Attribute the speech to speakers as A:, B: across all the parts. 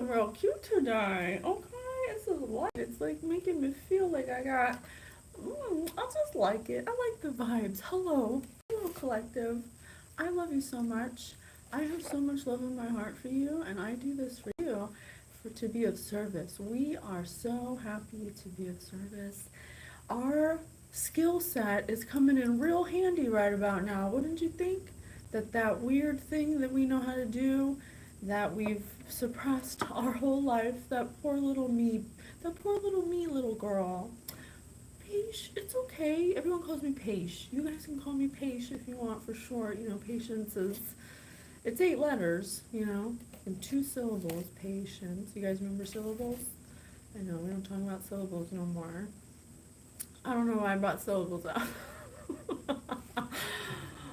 A: real cute today. Okay, this is light. It's like making me feel like I got. I just like it. I like the vibes. Hello, hello, collective. I love you so much. I have so much love in my heart for you, and I do this for you, for to be of service. We are so happy to be of service. Our skill set is coming in real handy right about now. Wouldn't you think? That weird thing that we know how to do, that we've suppressed our whole life, that poor little me little girl. Paige, it's okay. Everyone calls me Paige. You guys can call me Paige if you want for short. Patience is, it's 8 letters, and 2 syllables, patience. You guys remember syllables? I know, we don't talk about syllables no more. I don't know why I brought syllables out.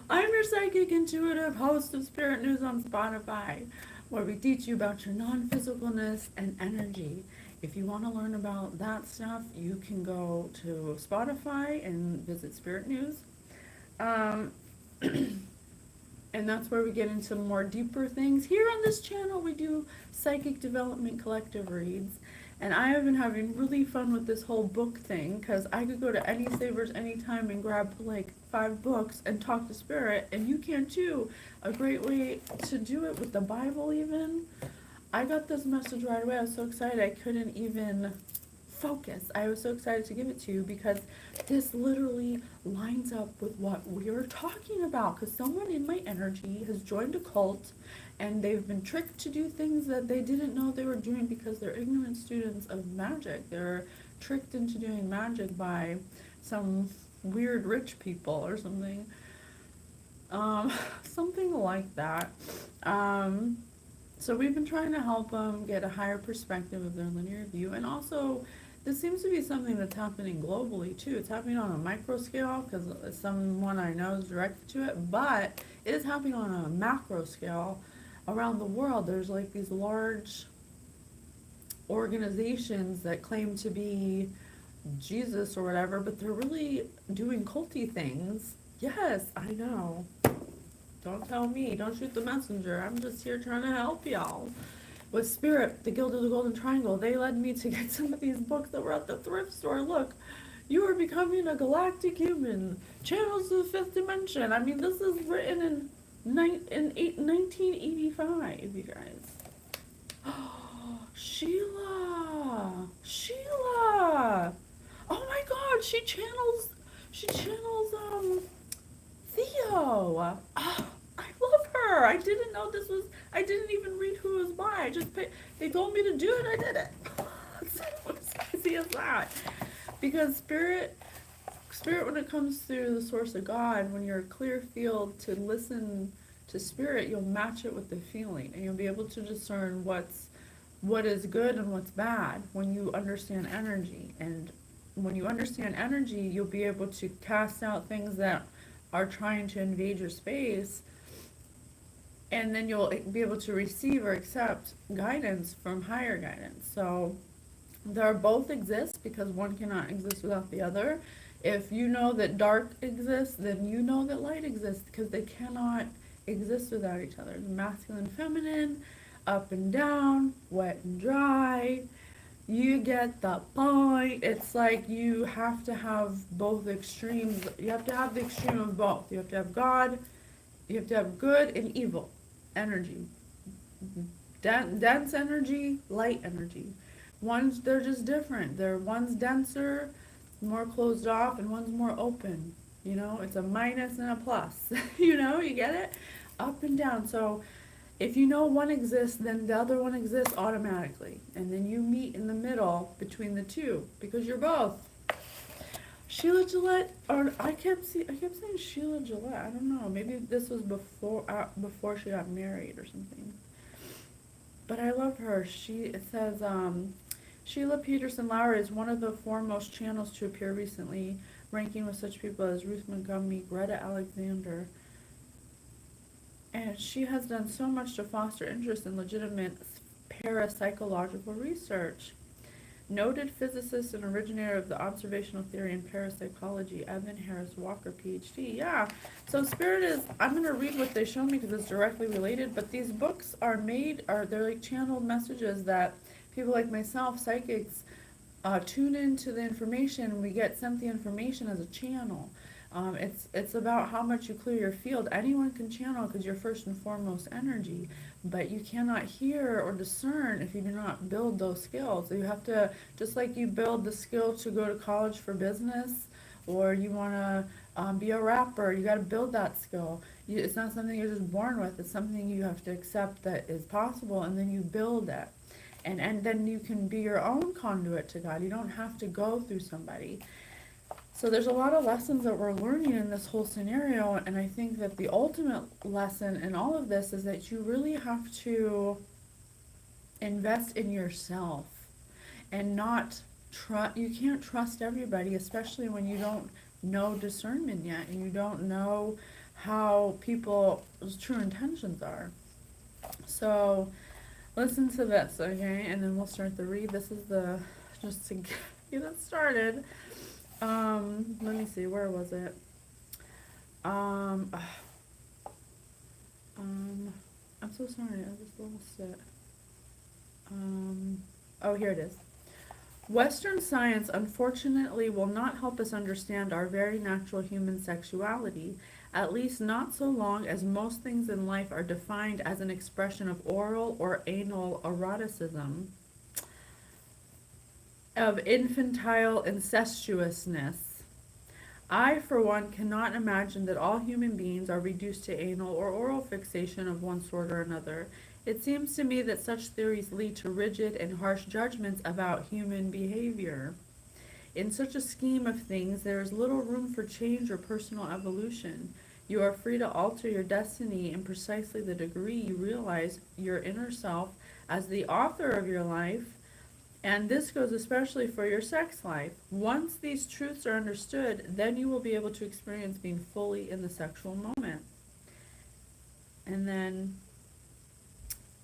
A: I'm your psychic intuitive host of Spirit News on Spotify, where we teach you about your non-physicalness and energy. If you want to learn about that stuff, you can go to Spotify and visit Spirit News. Um, and that's where we get into more deeper things. Here on this channel, we do psychic development collective reads. And I have been having really fun with this whole book thing, because I could go to any Savers anytime and grab like 5 books and talk to Spirit, and you can too. A great way to do it with the Bible even. I got this message right away. I was so excited I couldn't even focus. I was so excited to give it to you because this literally lines up with what we're talking about, because someone in my energy has joined a cult and they've been tricked to do things that they didn't know they were doing because they're ignorant students of magic. They're tricked into doing magic by some weird rich people or something. Something like that. So we've been trying to help them get a higher perspective of their linear view, and also this seems to be something that's happening globally too. It's happening on a micro scale because someone I know is directed to it, but it is happening on a macro scale around the world. There's like these large organizations that claim to be Jesus or whatever, but they're really doing culty things. Yes, I know. Don't tell me. Don't shoot the messenger. I'm just here trying to help y'all. With Spirit, the Guild of the Golden Triangle, they led me to get some of these books that were at the thrift store. Look, you are becoming a galactic human. Channels to the 5th dimension. I mean, this is written in 1985, you guys. Sheila! Sheila! Oh my god, she channels, Theo. I love her. I didn't know this was, I didn't even read who it was by. I just paid, they told me to do it, I did it. What's crazy as that? Because spirit, when it comes through the source of God, when you're a clear field to listen to Spirit, you'll match it with the feeling, and you'll be able to discern what is good and what's bad when you understand energy. And when you understand energy, you'll be able to cast out things that are trying to invade your space, and then you'll be able to receive or accept guidance from higher guidance. So there both exist because one cannot exist without the other. If you know that dark exists, then you know that light exists, because they cannot exist without each other. The masculine, feminine, up and down, wet and dry. You get the point. It's like you have to have both extremes. You have to have the extreme of both. You have to have God. You have to have good and evil energy. Dense energy, light energy. They're just different. One's denser, more closed off, and one's more open. It's a minus and a plus. You get it? Up and down. So if you know one exists, then the other one exists automatically. And then you meet in the middle between the two, because you're both. Sheila Gillette, or I kept saying Sheila Gillette. I don't know. Maybe this was before she got married or something. But I love her. It says, Sheila Peterson Lowry is one of the foremost channels to appear recently, ranking with such people as Ruth Montgomery, Greta Alexander. And she has done so much to foster interest in legitimate parapsychological research. Noted physicist and originator of the observational theory and parapsychology, Evan Harris Walker, PhD. Yeah, so spirit is, I'm going to read what they show me because it's directly related, but these books are they're like channeled messages that people like myself, psychics, tune into the information, and we get sent the information as a channel. It's about how much you clear your field. Anyone can channel because you're first and foremost energy, but you cannot hear or discern if you do not build those skills. So you have to, just like you build the skill to go to college for business, or you want to be a rapper, you got to build that skill. It's not something you're just born with. It's something you have to accept that is possible, and then you build it. And then you can be your own conduit to God. You don't have to go through somebody. So there's a lot of lessons that we're learning in this whole scenario, and I think that the ultimate lesson in all of this is that you really have to invest in yourself and not you can't trust everybody, especially when you don't know discernment yet and you don't know how people's true intentions are. So listen to this, okay, and then we'll start the read. This is just to get it started. Let me see, where was it? Um, I'm so sorry, I just lost it. Oh, here it is. Western science, unfortunately, will not help us understand our very natural human sexuality, at least not so long as most things in life are defined as an expression of oral or anal eroticism, of infantile incestuousness. I, for one, cannot imagine that all human beings are reduced to anal or oral fixation of one sort or another. It seems to me that such theories lead to rigid and harsh judgments about human behavior. In such a scheme of things, there is little room for change or personal evolution. You are free to alter your destiny in precisely the degree you realize your inner self as the author of your life, and this goes especially for your sex life. Once these truths are understood, then you will be able to experience being fully in the sexual moment. And then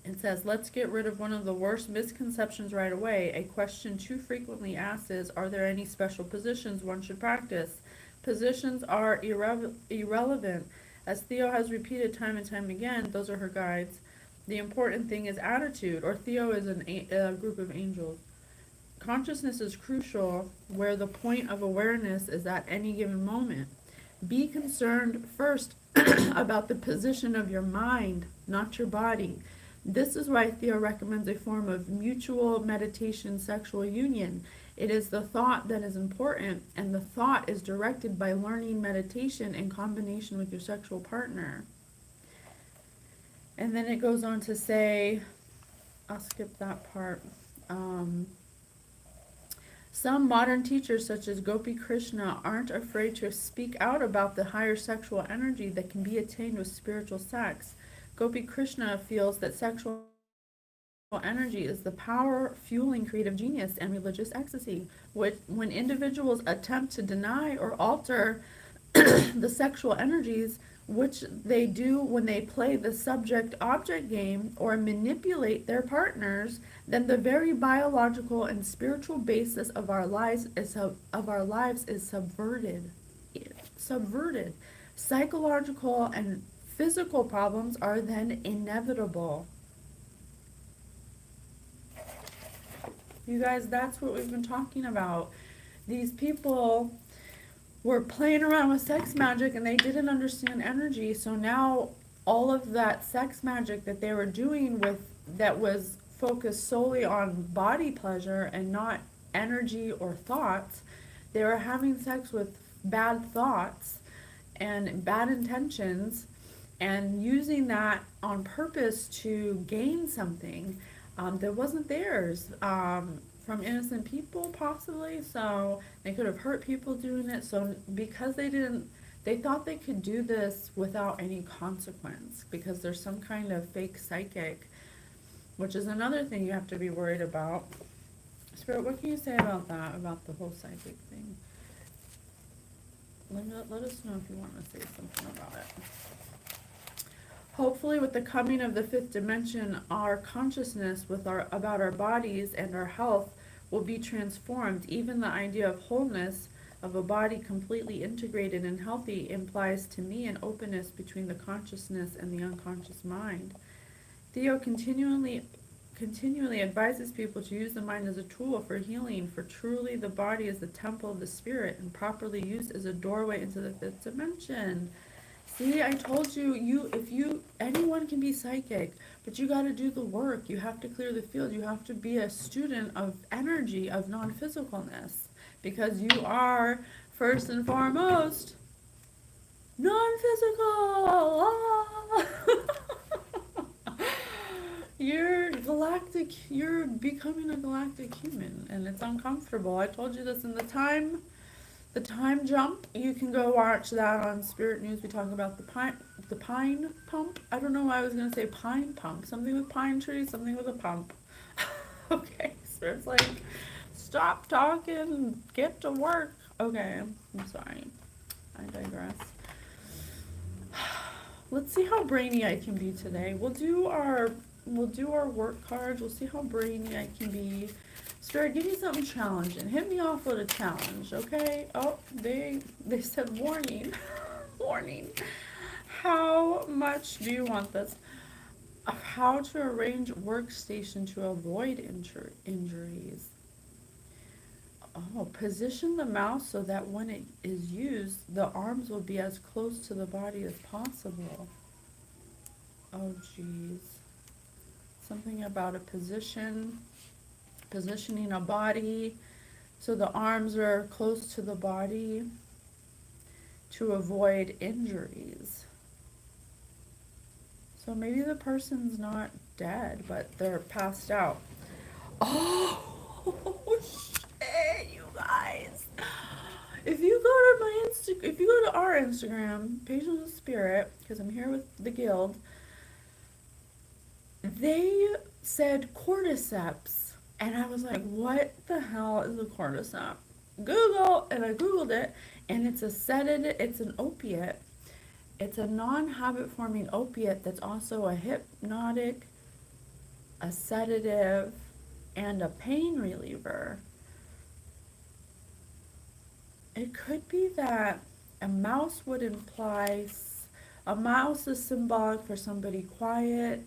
A: it says, let's get rid of one of the worst misconceptions right away. A question too frequently asked is, are there any special positions one should practice? Positions are irrelevant. As Theo has repeated time and time again, those are her guides. The important thing is attitude, or Theo is a group of angels. Consciousness is crucial where the point of awareness is at any given moment. Be concerned first about the position of your mind, not your body. This is why Theo recommends a form of mutual meditation sexual union. It is the thought that is important, and the thought is directed by learning meditation in combination with your sexual partner. And then it goes on to say, I'll skip that part. Some modern teachers, such as Gopi Krishna, aren't afraid to speak out about the higher sexual energy that can be attained with spiritual sex. Gopi Krishna feels that sexual energy is the power fueling creative genius and religious ecstasy. When individuals attempt to deny or alter the sexual energies, which they do when they play the subject-object game or manipulate their partners, then the very biological and spiritual basis of our lives is subverted. Subverted. Psychological and physical problems are then inevitable. You guys, that's what we've been talking about. These people were playing around with sex magic and they didn't understand energy, so now all of that sex magic that they were doing that was focused solely on body pleasure and not energy or thoughts, they were having sex with bad thoughts and bad intentions and using that on purpose to gain something that wasn't theirs. From innocent people possibly, so they could have hurt people doing it. So because they thought they could do this without any consequence because there's some kind of fake psychic, which is another thing you have to be worried about. Spirit, what can you say about that, about the whole psychic thing? Let us know if you want to say something about it. Hopefully, with the coming of the fifth dimension, our consciousness about our bodies and our health will be transformed. Even the idea of wholeness, of a body completely integrated and healthy, implies to me an openness between the consciousness and the unconscious mind. Theo continually advises people to use the mind as a tool for healing, for truly the body is the temple of the spirit, and properly used as a doorway into the fifth dimension. See, I told you, anyone can be psychic, but you got to do the work. You have to clear the field. You have to be a student of energy, of non-physicalness, because you are, first and foremost, non-physical. Ah! You're galactic. You're becoming a galactic human, and it's uncomfortable. I told you this in the time jump. You can go watch that on Spirit News. We talk about the pine pump. I don't know why I was gonna say pine pump. Something with pine trees, something with a pump. Okay, Spirit's like, stop talking, get to work. Okay, I'm sorry. I digress. Let's see how brainy I can be today. We'll do our work cards. We'll see how brainy I can be. Spirit, give me something challenging. Hit me off with a challenge, okay? Oh, they said warning. Warning. How much do you want this? How to arrange workstation to avoid injuries. Oh, position the mouse so that when it is used, the arms will be as close to the body as possible. Oh, geez. Something about a positioning a body so the arms are close to the body to avoid injuries. So maybe the person's not dead, but they're passed out. Oh, shit, you guys. If you go to our Instagram, Patience with Spirit, because I'm here with the guild, they said cordyceps, and I was like, what the hell is a cordyceps? Google, and I Googled it, and it's a sedative, it's an opiate. It's a non-habit forming opiate that's also a hypnotic, a sedative, and a pain reliever. It could be that a mouse would imply, a mouse is symbolic for somebody quiet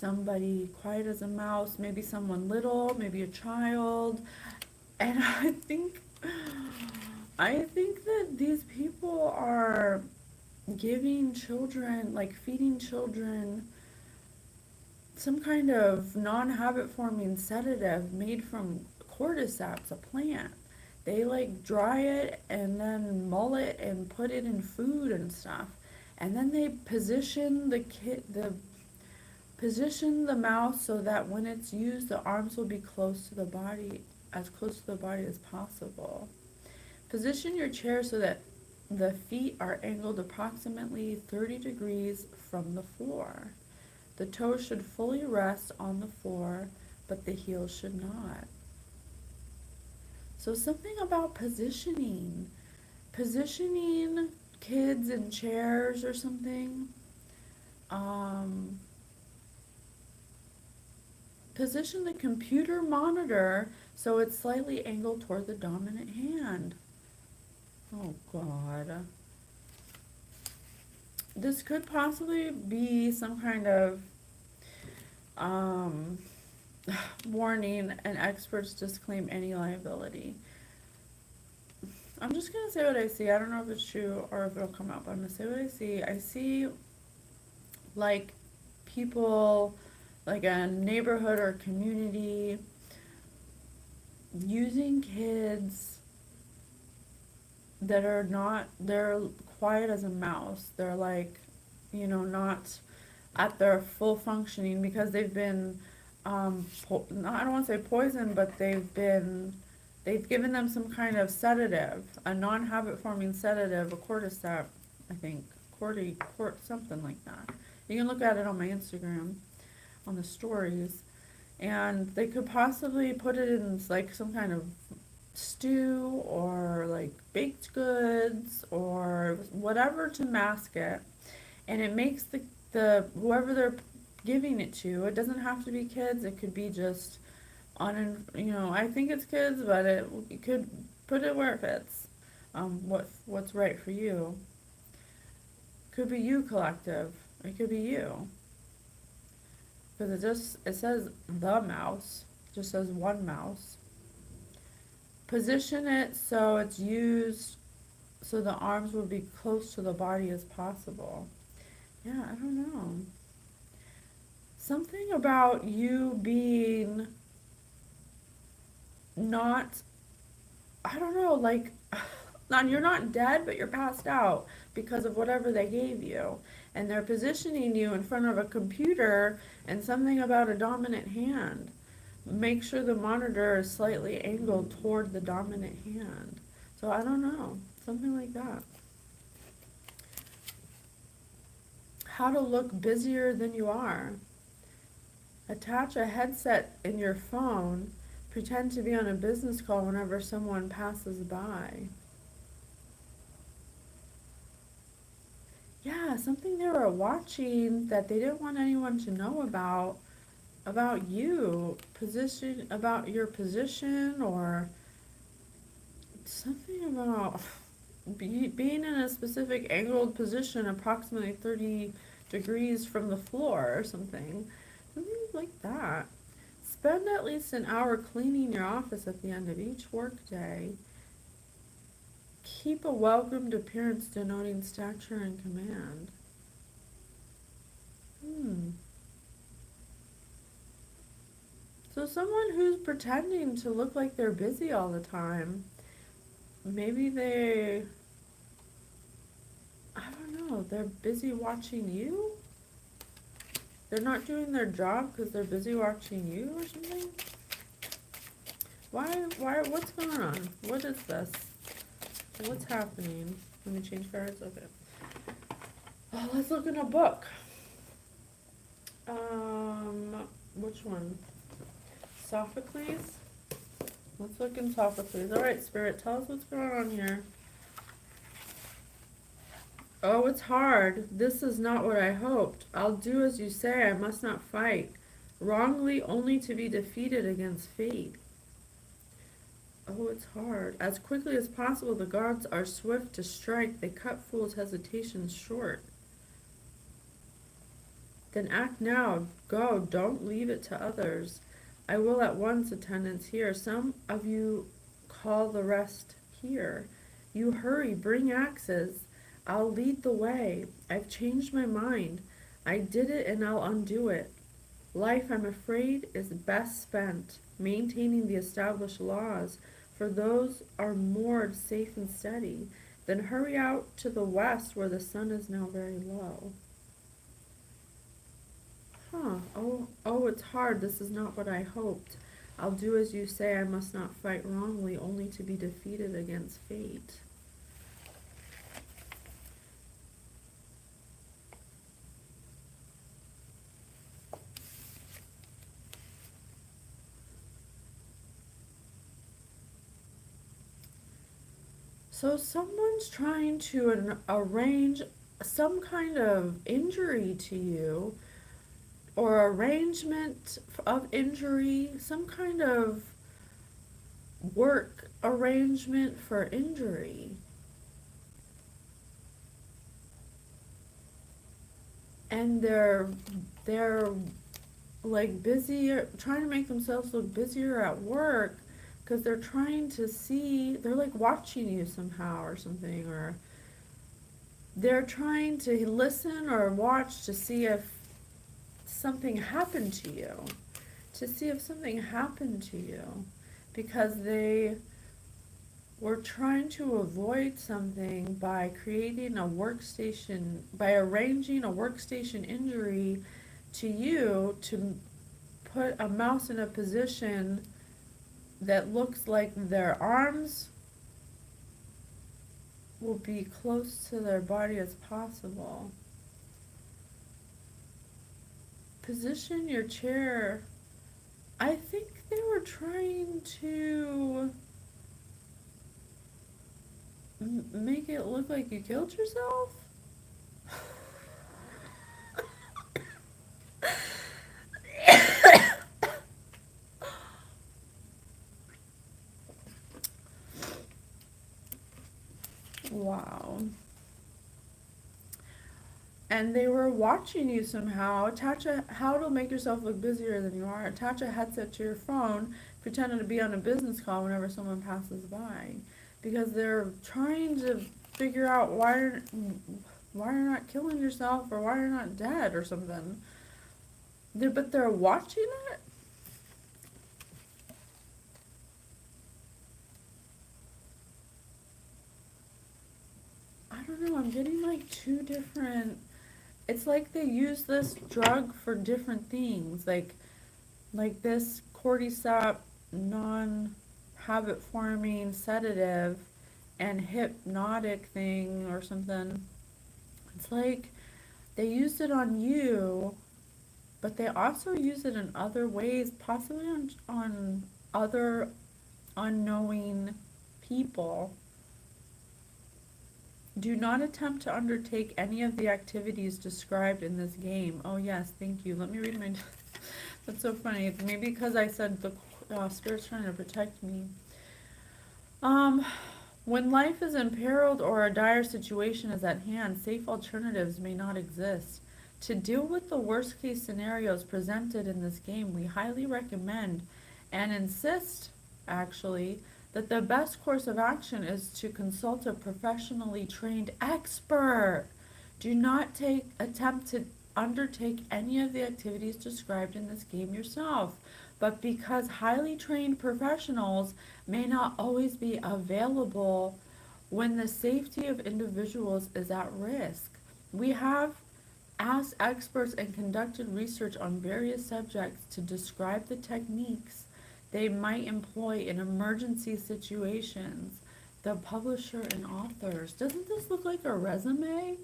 A: as a mouse, maybe someone little, maybe a child. And I think that these people are giving children, like feeding children, some kind of non-habit forming sedative made from cordyceps, a plant. They like dry it and then mull it and put it in food and stuff. And then they position the mouse so that when it's used, the arms will be close to the body, as close to the body as possible. Position your chair so that the feet are angled approximately 30 degrees from the floor. The toes should fully rest on the floor, but the heels should not. So something about positioning kids in chairs or something. Position the computer monitor so it's slightly angled toward the dominant hand. Oh, God. This could possibly be some kind of warning, and experts disclaim any liability. I'm just going to say what I see. I don't know if it's true or if it'll come out, but I'm going to say what I see. I see, like, people, like a neighborhood or community, using kids that are not, they're quiet as a mouse. They're like, not at their full functioning because they've been, I don't want to say poisoned, but they've given them some kind of sedative, a non-habit forming sedative, a cordyceps, I think, something like that. You can look at it on my Instagram, on the stories, and they could possibly put it in like some kind of stew or like baked goods or whatever to mask it, and it makes the whoever they're giving it to, it doesn't have to be kids, it could be just I think it's kids, but you could put it where it fits. What's right for you? Could be you, collective. It could be you, because it says the mouse. It just says one mouse. Position it so it's used so the arms will be close to the body as possible. Yeah, I don't know. Something about you being not, I don't know, like, you're not dead, but you're passed out because of whatever they gave you. And they're positioning you in front of a computer, and something about a dominant hand. Make sure the monitor is slightly angled toward the dominant hand. So I don't know, something like that. How to look busier than you are. Attach a headset in your phone. Pretend to be on a business call whenever someone passes by. Yeah, something they were watching that they didn't want anyone to know about you, about your position, or something about being in a specific angled position approximately 30 degrees from the floor or something like that. Spend at least an hour cleaning your office at the end of each workday. Keep a welcomed appearance denoting stature and command. So someone who's pretending to look like they're busy all the time, maybe I don't know, they're busy watching you? They're not doing their job because they're busy watching you or something? What's going on? What is this? What's happening? Let me change cards. Okay. Oh, let's look in a book. Which one? Sophocles? Let's look in Sophocles. Alright, Spirit, tell us what's going on here. Oh, it's hard. This is not what I hoped. I'll do as you say. I must not fight. Wrongly only to be defeated against fate. Oh, it's hard. As quickly as possible, the gods are swift to strike. They cut fools' hesitations short. Then act now. Go. Don't leave it to others. I will at once, attendants here. Some of you call the rest here. You hurry. Bring axes. I'll lead the way. I've changed my mind. I did it and I'll undo it. Life, I'm afraid, is best spent maintaining the established laws, for those are moored safe and steady. Then hurry out to the west where the sun is now very low. Oh, it's hard. This is not what I hoped. I'll do as you say. I must not fight wrongly, only to be defeated against fate. So someone's trying to arrange some kind of injury to you, or arrangement of injury, some kind of work arrangement for injury. And they're like busy, trying to make themselves look busier at work, because they're trying to see, they're like watching you somehow or something, or they're trying to listen or watch to see if something happened to you, because they were trying to avoid something by creating a workstation, by arranging a workstation injury to you, to put a mouse in a position that looks like their arms will be close to their body as possible. Position your chair. I think they were trying to make it look like you killed yourself. Wow. And they were watching you somehow. How to make yourself look busier than you are. Attach a headset to your phone, pretending to be on a business call whenever someone passes by. Because they're trying to figure out why you're not killing yourself or why you're not dead or something. But they're watching it? I don't know. I'm getting like two different. It's like they use this drug for different things. Like this cordyceps non-habit forming sedative and hypnotic thing or something. It's like they used it on you, but they also use it in other ways, possibly on other unknowing people. Do not attempt to undertake any of the activities described in this game. Oh yes, thank you. Let me read my... That's so funny. Maybe because I said the spirit's trying to protect me. When life is imperiled or a dire situation is at hand, safe alternatives may not exist. To deal with the worst case scenarios presented in this game, we highly recommend and insist, actually, that the best course of action is to consult a professionally trained expert. Do not attempt to undertake any of the activities described in this game yourself, but because highly trained professionals may not always be available when the safety of individuals is at risk. We have asked experts and conducted research on various subjects to describe the techniques they might employ in emergency situations. The publisher and authors. Doesn't this look like a resume?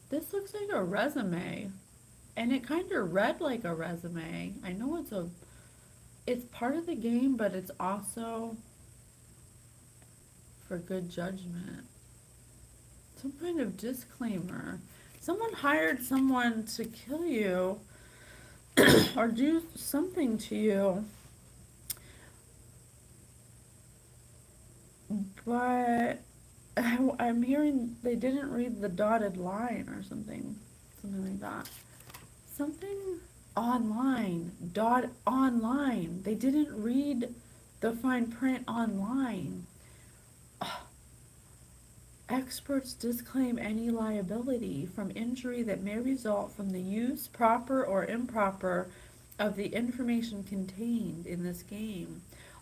A: This looks like a resume. And it kind of read like a resume. I know it's part of the game, but it's also for good judgment. Some kind of disclaimer. Someone hired someone to kill you or do something to you. But I'm hearing they didn't read the dotted line or something like that. Something online, online. They didn't read the fine print online. Experts disclaim any liability from injury that may result from the use, proper or improper, of the information contained in this game.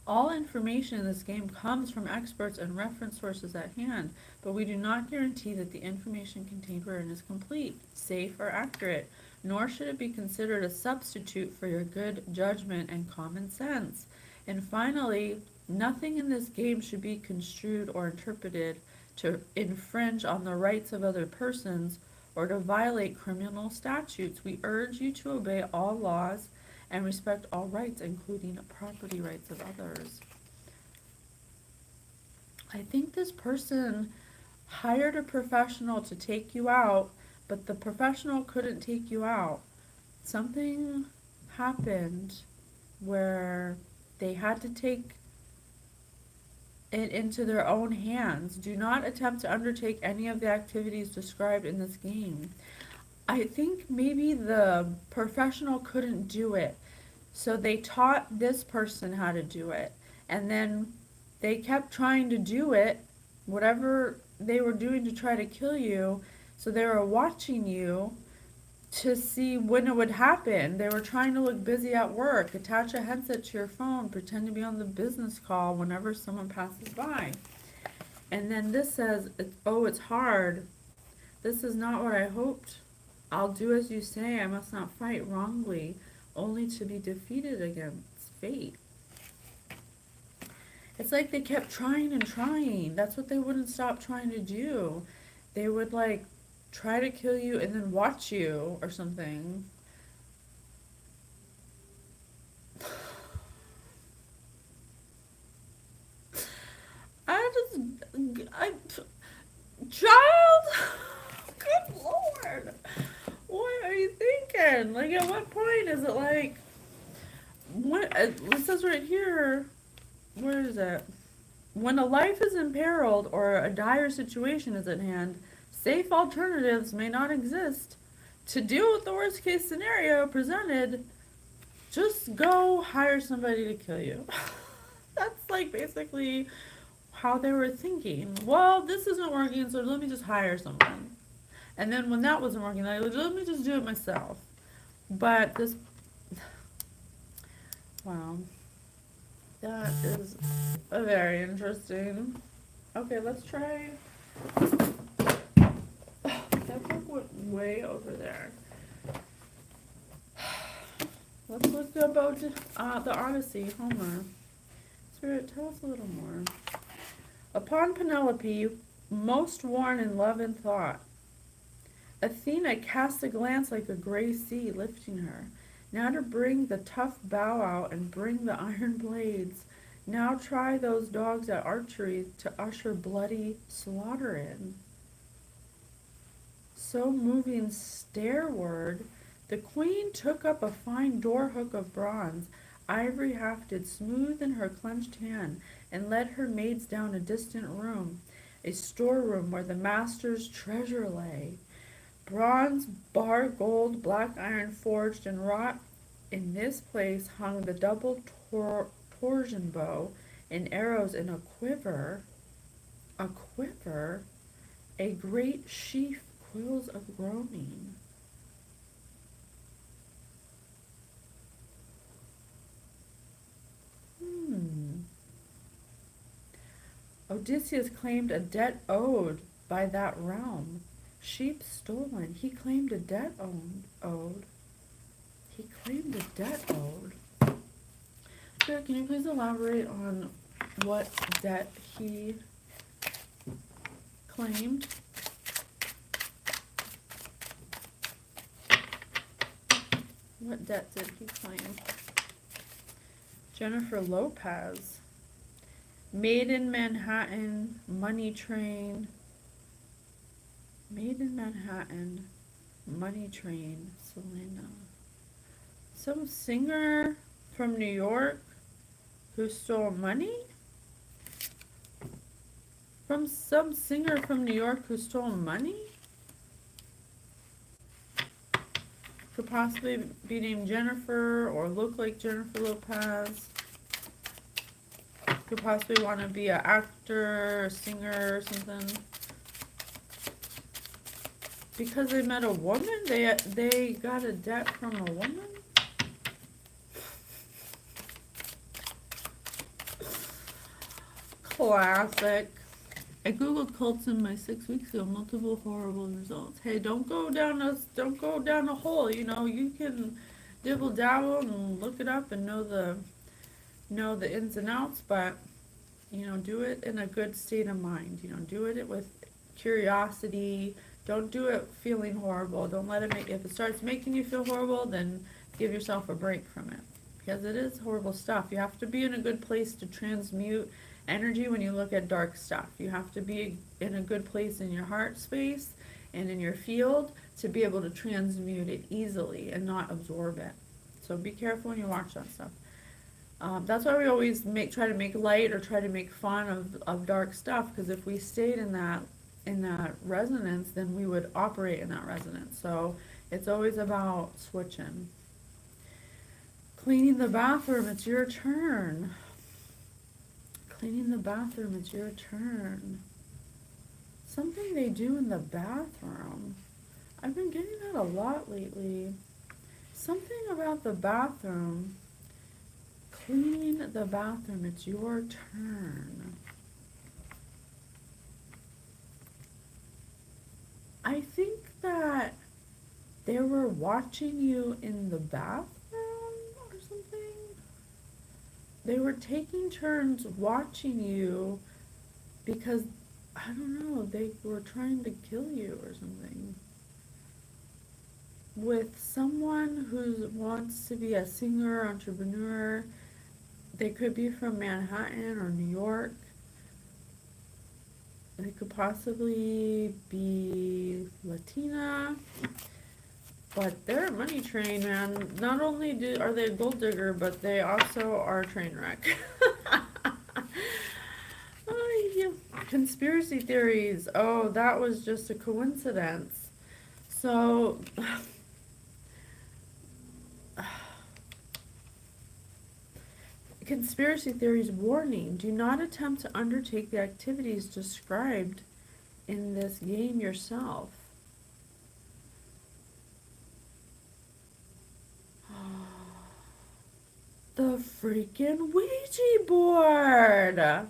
A: All information in this game comes from experts and reference sources at hand, but we do not guarantee that the information contained wherein is complete, safe, or accurate, nor should it be considered a substitute for your good judgment and common sense. And finally, nothing in this game should be construed or interpreted to infringe on the rights of other persons or to violate criminal statutes. We urge you to obey all laws and respect all rights, including property rights of others. I think this person hired a professional to take you out, but the professional couldn't take you out. Something happened where they had to take it into their own hands. Do not attempt to undertake any of the activities described in this game. I think maybe the professional couldn't do it, so they taught this person how to do it, and then they kept trying to do it, whatever they were doing to try to kill you, so they were watching you to see when it would happen. They were trying to look busy at work. Attach a headset to your phone, pretend to be on the business call whenever someone passes by. And then this says, oh, it's hard. This is not what I hoped. I'll do as you say. I must not fight wrongly, only to be defeated against fate. It's like they kept trying and trying. That's what they wouldn't stop trying to do. They would like try to kill you and then watch you or something. Child, good Lord, what are you thinking? Like, at what point is it what, it says right here, where is it? When a life is imperiled or a dire situation is at hand, safe alternatives may not exist. To deal with the worst case scenario presented, just go hire somebody to kill you. That's like basically how they were thinking. Well, this isn't working, so let me just hire someone. And then when that wasn't working, let me just do it myself. But this, wow, that is very interesting. Okay, let's try. That book went way over there. Let's look about the Odyssey, Homer. Spirit, tell us a little more. Upon Penelope, most worn in love and thought, Athena cast a glance like a gray sea, lifting her. Now to bring the tough bow out and bring the iron blades. Now try those dogs at archery to usher bloody slaughter in. So moving stairward, the queen took up a fine door hook of bronze, ivory hafted, smooth in her clenched hand, and led her maids down a distant room, a storeroom where the master's treasure lay. Bronze, bar gold, black iron forged and wrought. In this place hung the double torsion bow, and arrows in a quiver, a great sheaf, quills of groaning. Odysseus claimed a debt owed by that realm. Sheep stolen. He claimed a debt owed. He claimed a debt owed. Sir, can you please elaborate on what debt he claimed? What debt did he claim? Jennifer Lopez. Made in Manhattan, Money Train. Made in Manhattan, Money Train, Selena. Some singer from New York who stole money? From some singer from New York who stole money? Could possibly be named Jennifer or look like Jennifer Lopez. Could possibly want to be an actor, a singer, or something. Because they met a woman, they got a debt from a woman. Classic. I googled cults in my 6 weeks ago. Multiple horrible results. Hey, don't go down a hole. You know, you can dibble dabble and look it up and know the ins and outs, but you know, do it in a good state of mind. You know, do it with curiosity. Don't do it feeling horrible. Don't let it if it starts making you feel horrible, then give yourself a break from it. Because it is horrible stuff. You have to be in a good place to transmute energy when you look at dark stuff. You have to be in a good place in your heart space and in your field to be able to transmute it easily and not absorb it. So be careful when you watch that stuff. That's why we always try to make light or try to make fun of dark stuff, because if we stayed in that resonance, then we would operate in that resonance. So it's always about switching. Cleaning the bathroom, it's your turn. Cleaning the bathroom, it's your turn. Something they do in the bathroom. I've been getting that a lot lately. Something about the bathroom. Cleaning the bathroom, it's your turn. I think that they were watching you in the bathroom or something. They were taking turns watching you because, I don't know, they were trying to kill you or something. With someone who wants to be a singer, entrepreneur, they could be from Manhattan or New York. They could possibly be Latina, but they're a money train, man. Not only are they a gold digger, but they also are a train wreck. Conspiracy theories. Oh, that was just a coincidence. So, conspiracy theories warning. Do not attempt to undertake the activities described in this game yourself. The freaking Ouija board!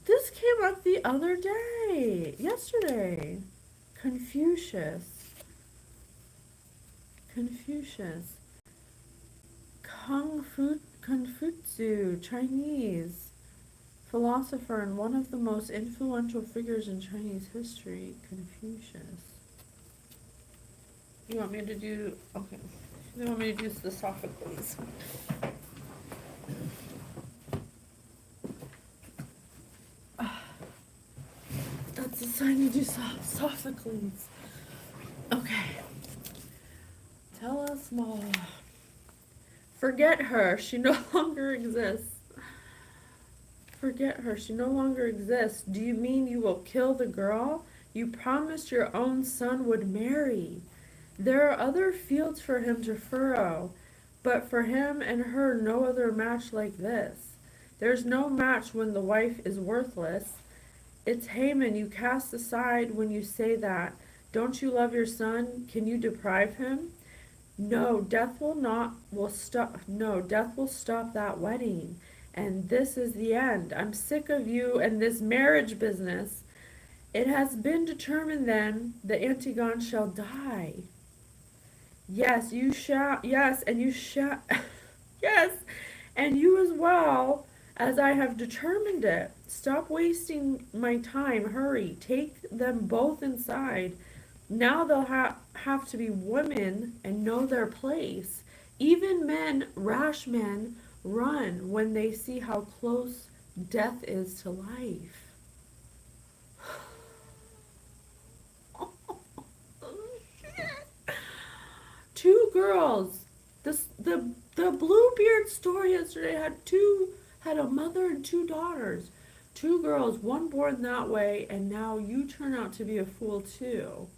A: This came up the other day. Yesterday. Confucius. Confucius, Chinese philosopher and one of the most influential figures in Chinese history. Confucius. You want me to do... Okay. You want me to use the Sophocles. That's a sign you do Sophocles. Okay. Tell us more. Forget her. She no longer exists. Forget her. She no longer exists. Do you mean you will kill the girl you promised your own son would marry? There are other fields for him to furrow, but for him and her no other match like this. There's no match when the wife is worthless. It's Haman you cast aside when you say that. Don't you love your son? Can you deprive him? No, death will stop that wedding. And this is the end. I'm sick of you and this marriage business. It has been determined then the Antigone shall die. Yes, you shall. Yes, and you shall. Yes, and you as well, as I have determined it. Stop wasting my time. Hurry, take them both inside. Now they'll have to be women and know their place. Even men, rash men, run when they see how close death is to life. Two girls. The Bluebeard story yesterday had a mother and two daughters. Two girls, one born that way, and now you turn out to be a fool too.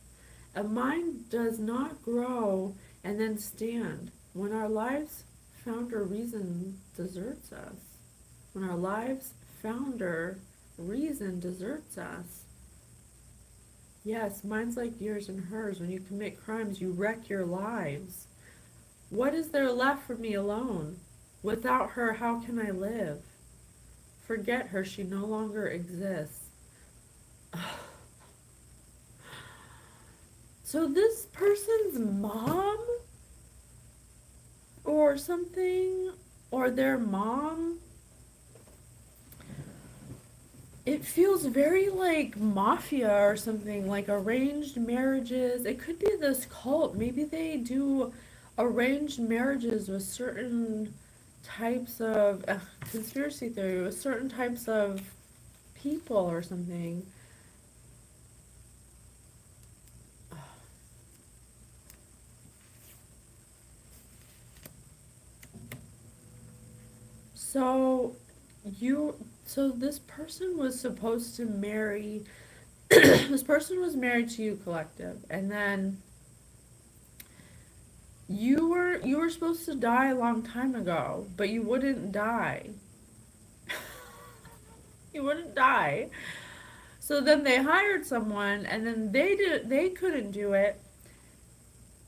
A: A mind does not grow and then stand. When our lives founder reason deserts us. When our lives founder reason deserts us. Yes, mine's like yours and hers. When you commit crimes, you wreck your lives. What is there left for me alone? Without her, how can I live? Forget her, she no longer exists. So this person's mom or something, or their mom, it feels very like mafia or something, like arranged marriages. It could be this cult. Maybe they do arranged marriages with certain types of conspiracy theory, with certain types of people or something. So this person was supposed to marry, this person was married to you, collective, and then you were supposed to die a long time ago, but you wouldn't die. You wouldn't die. So then they hired someone, and then they couldn't do it.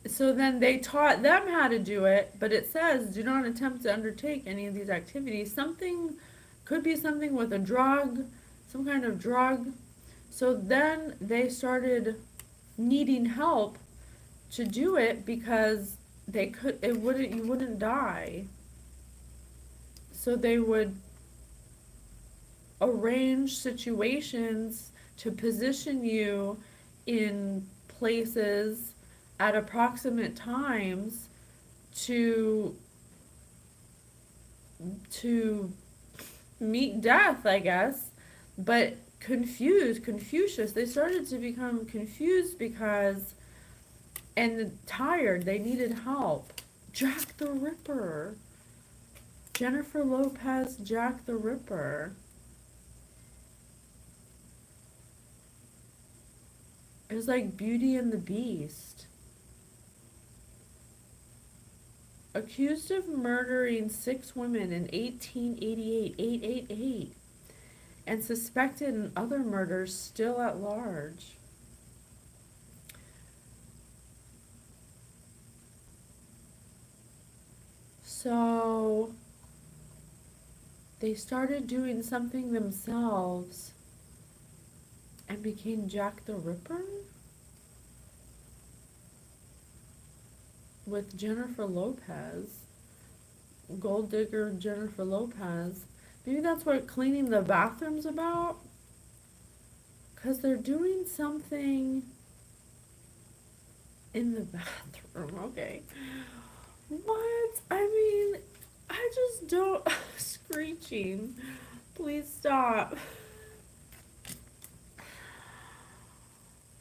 A: So then they taught them how to do it, but it says, do not attempt to undertake any of these activities. Something, could be something with a drug, some kind of drug. So then they started needing help to do it because you wouldn't die. So they would arrange situations to position you in places at approximate times to meet death, I guess. But Confucius, they started to become confused and tired. They needed help. Jack the Ripper. Jennifer Lopez, Jack the Ripper. It was like Beauty and the Beast. Accused of murdering 6 women in 1888, 888, and suspected in other murders still at large. So they started doing something themselves and became Jack the Ripper with Jennifer Lopez. Gold digger Jennifer Lopez. Maybe that's what cleaning the bathroom's about. Because they're doing something in the bathroom. Okay. What? I mean, I just don't. Screeching. Please stop.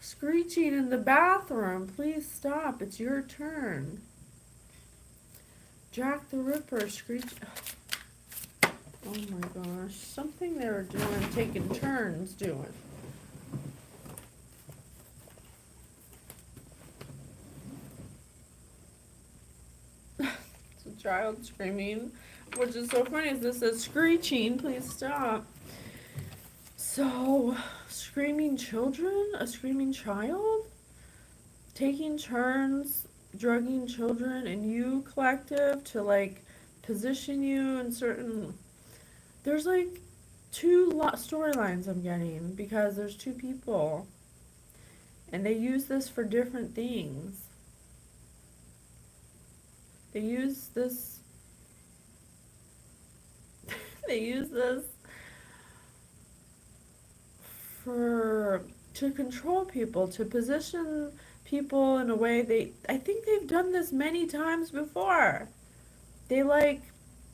A: Screeching in the bathroom. Please stop. It's your turn. Jack the Ripper screech. Oh my gosh. Something they were doing, taking turns doing. It's a child screaming, which is so funny. This says screeching. Please stop. So, screaming children? A screaming child? Taking turns drugging children, and you collective to like position you in certain. There's like two storylines I'm getting because there's two people and they use this for different things. They use this they use this for to control people, to position people in a way. I think they've done this many times before. They like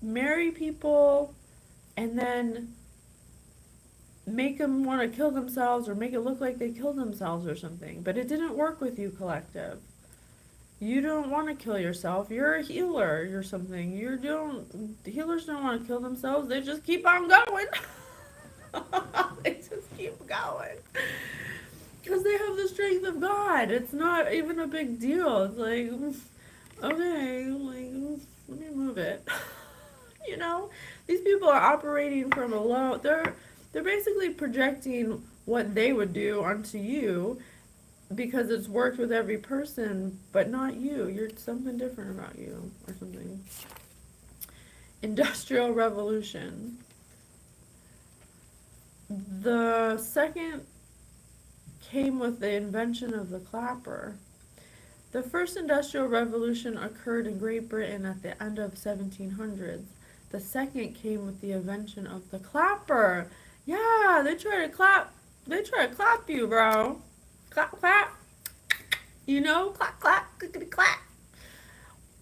A: marry people and then make them want to kill themselves or make it look like they killed themselves or something. But it didn't work with you, collective. You don't want to kill yourself. You're a healer or something. Healers don't want to kill themselves. They just keep on going. They just keep going. Because they have the strength of God. It's not even a big deal. It's like, okay, like, let me move it. You know? These people are operating from a low. They're basically projecting what they would do onto you because it's worked with every person, but not you. You're something different about you or something. Industrial Revolution. The second came with the invention of the clapper. The first industrial revolution occurred in Great Britain at the end of 1700s. The second came with the invention of the clapper. Yeah, they try to clap you, bro. Clap, clap. You know, clap, clap, clickety, clap.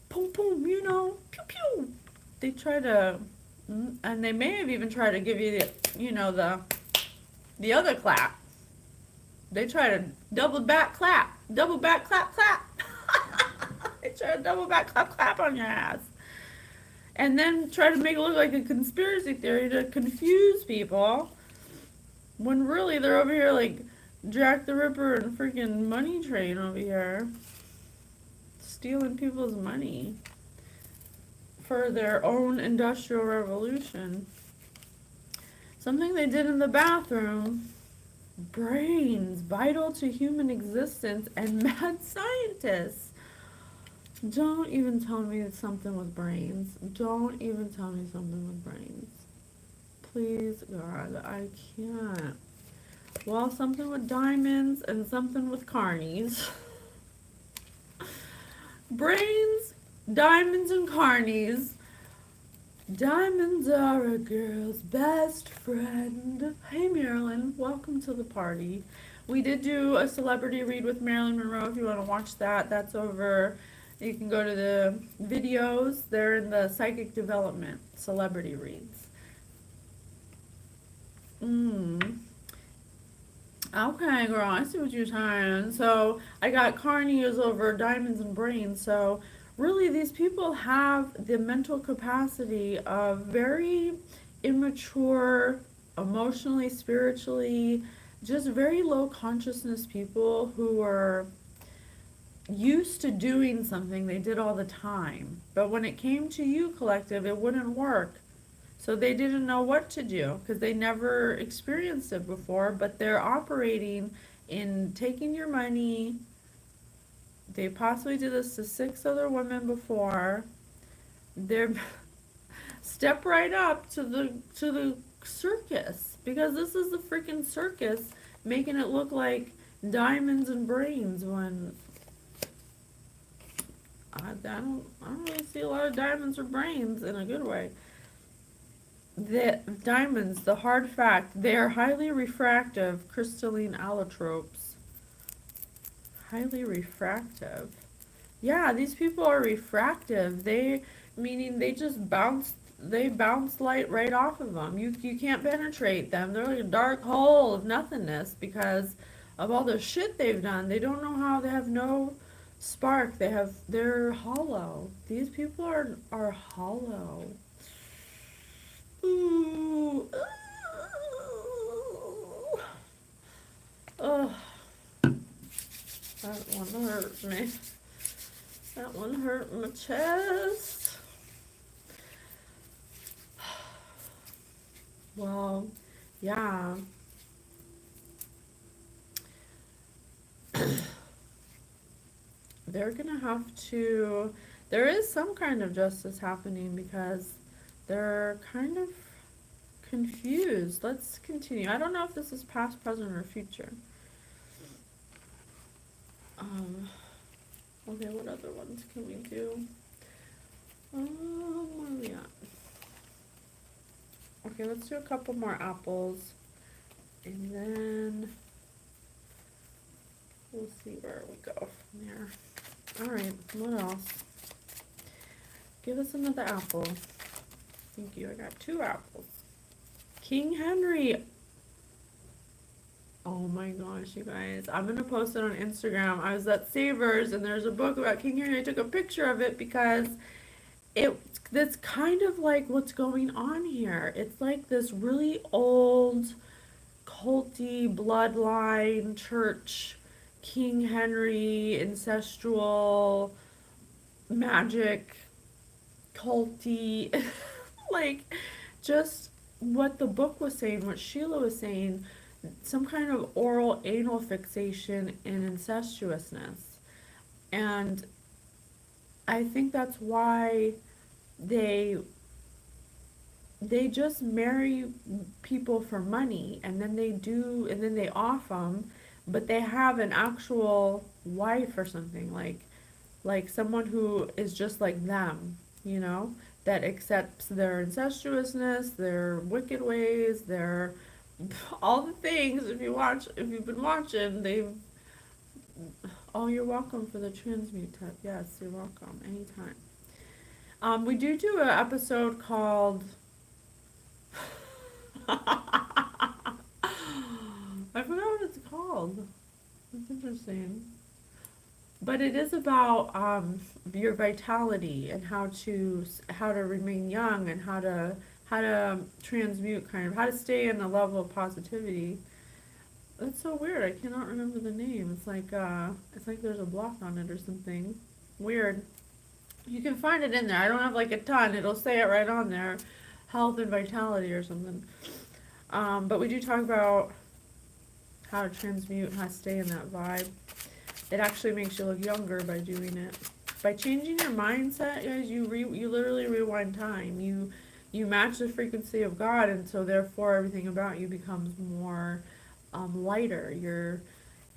A: Boom, boom, you know, pew, pew. They try to, and they may have even tried to give you the other clap. They try to double back clap, clap. They try to double back clap on your ass. And then try to make it look like a conspiracy theory to confuse people. When really they're over here like Jack the Ripper and freaking Money Train over here. Stealing people's money for their own industrial revolution. Something they did in the bathroom. Brains, vital to human existence, and mad scientists. Don't even tell me it's something with brains. Don't even tell me something with brains. Please, God, I can't. Well, something with diamonds and something with carnies. Brains, diamonds, and carnies. Diamonds are a girl's best friend. Hey, Marilyn, welcome to the party. We did do a celebrity read with Marilyn Monroe. If you want to watch that, that's over. You can go to the videos. They're in the Psychic Development celebrity reads. Okay, girl, I see what you're saying. So I got carnies over diamonds and brains. So really, these people have the mental capacity of very immature, emotionally, spiritually, just very low consciousness people who were used to doing something they did all the time. But when it came to you, collective, it wouldn't work. So they didn't know what to do because they never experienced it before, but they're operating in taking your money. They possibly did this to 6 other women before. They're step right up to the circus because this is the freaking circus making it look like diamonds and brains when I don't really see a lot of diamonds or brains in a good way. The diamonds, the hard fact, they are highly refractive crystalline allotropes. Highly refractive. Yeah, these people are refractive. They meaning they bounce light right off of them. You can't penetrate them. They're like a dark hole of nothingness because of all the shit they've done. They don't know how they have no spark. They're hollow. These people are hollow. Ooh. Ugh. That one hurt me. That one hurt my chest. Well, yeah. They're gonna have to. There is some kind of justice happening because they're kind of confused. Let's continue. I don't know if this is past, present, or future. Um, okay, what other ones can we do? Where are we at? Okay, let's do a couple more apples. And then we'll see where we go from there. Alright, what else? Give us another apple. Thank you, I got 2 apples. King Henry. Oh my gosh, you guys. I'm going to post it on Instagram. I was at Savers and there's a book about King Henry. I took a picture of it because that's kind of like what's going on here. It's like this really old, culty, bloodline, church, King Henry, ancestral, magic, culty, like just what the book was saying, what Sheila was saying, some kind of oral anal fixation and incestuousness. And I think that's why they just marry people for money and then they off them, but they have an actual wife or something like someone who is just like them, that accepts their incestuousness, their wicked ways, their all the things. If you've been watching, they've. Oh, you're welcome for the transmute tip. Yes, you're welcome anytime. We do an episode called. I forgot what it's called. It's interesting. But it is about your vitality and how to remain young and how to transmute, kind of how to stay in a level of positivity. That's so weird. I cannot remember the name. It's like there's a block on it or something. Weird. You can find it in there. I don't have like a ton. It'll say it right on there. Health and vitality or something. But we do talk about how to transmute and how to stay in that vibe. It actually makes you look younger by doing it. By changing your mindset, guys, you literally rewind time. You match the frequency of God, and so therefore everything about you becomes more lighter.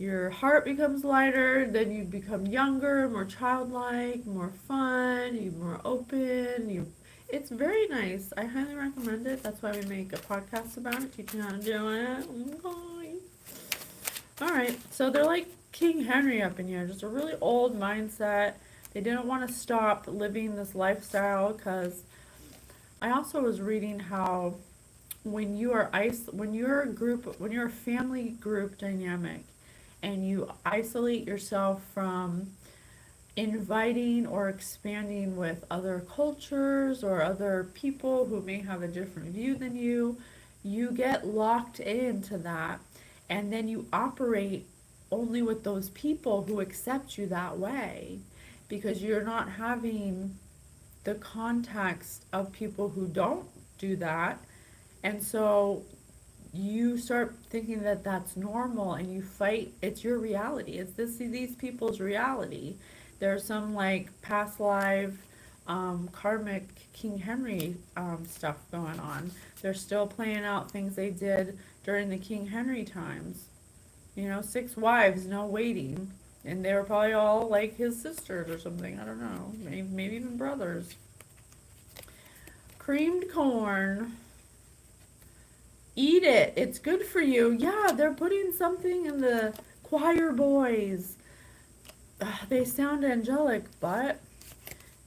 A: Your heart becomes lighter, then you become younger, more childlike, more fun, you're more open. It's very nice. I highly recommend it. That's why we make a podcast about it, teaching how to do it. Okay. All right, so they're like King Henry up in here, just a really old mindset. They didn't want to stop living this lifestyle because I also was reading how when you're a family group dynamic and you isolate yourself from inviting or expanding with other cultures or other people who may have a different view than you get locked into that. And then you operate only with those people who accept you that way, because you're not having the context of people who don't do that. And so you start thinking that that's normal, and you fight. It's your reality. It's these people's reality. There's some like past life, karmic King Henry stuff going on. They're still playing out things they did during the King Henry times. 6 wives, no waiting. And they were probably all like his sisters or something. I don't know. Maybe even brothers. Creamed corn. Eat it. It's good for you. Yeah, they're putting something in the choir boys. They sound angelic, but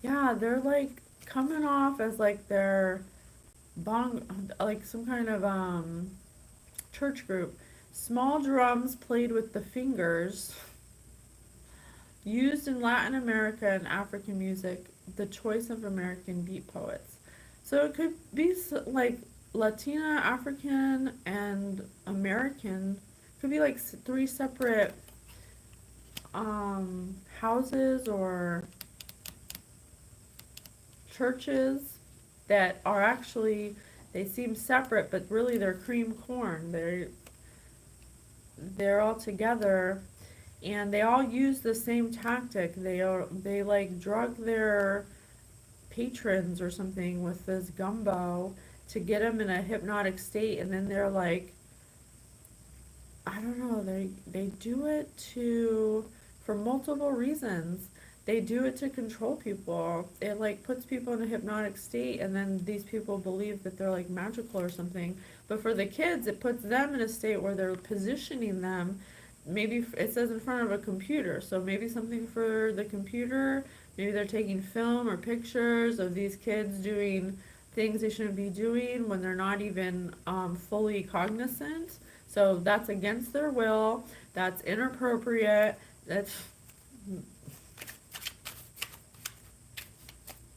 A: yeah, they're like coming off as like they're like some kind of church group. Small drums played with the fingers, used in Latin America and African music, the choice of American beat poets. So it could be like Latina, African, and American. Could be like 3 separate houses or churches that are actually, they seem separate, but really they're cream corn. They're all together, and they all use the same tactic. They like drug their patrons or something with this gumbo to get them in a hypnotic state, and then they're like, I don't know, they do it for multiple reasons. They do it to control people. It like puts people in a hypnotic state, and then these people believe that they're like magical or something. But for the kids, it puts them in a state where they're positioning them. Maybe it says in front of a computer, so maybe something for the computer. Maybe they're taking film or pictures of these kids doing things they shouldn't be doing when they're not even fully cognizant. So that's against their will. That's inappropriate. That's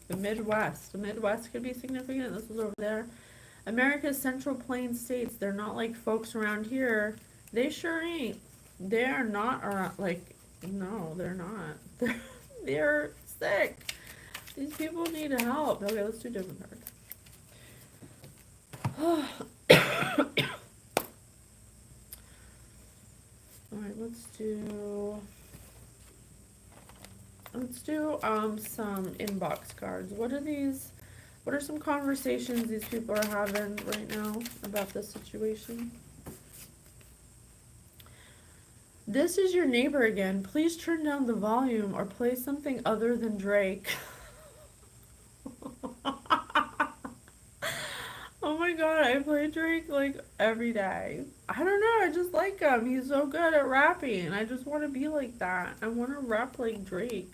A: the Midwest. The Midwest could be significant. This was over there. America's Central Plains states, they're not like folks around here. They sure ain't. They are not around, like, no, they're not. They're sick. These people need help. Okay, let's do a different card. Alright, let's do some inbox cards. What are some conversations these people are having right now about this situation? This is your neighbor again. Please turn down the volume or play something other than Drake. Oh my god, I play Drake like every day. I don't know, I just like him. He's so good at rapping. I just want to be like that. I want to rap like Drake.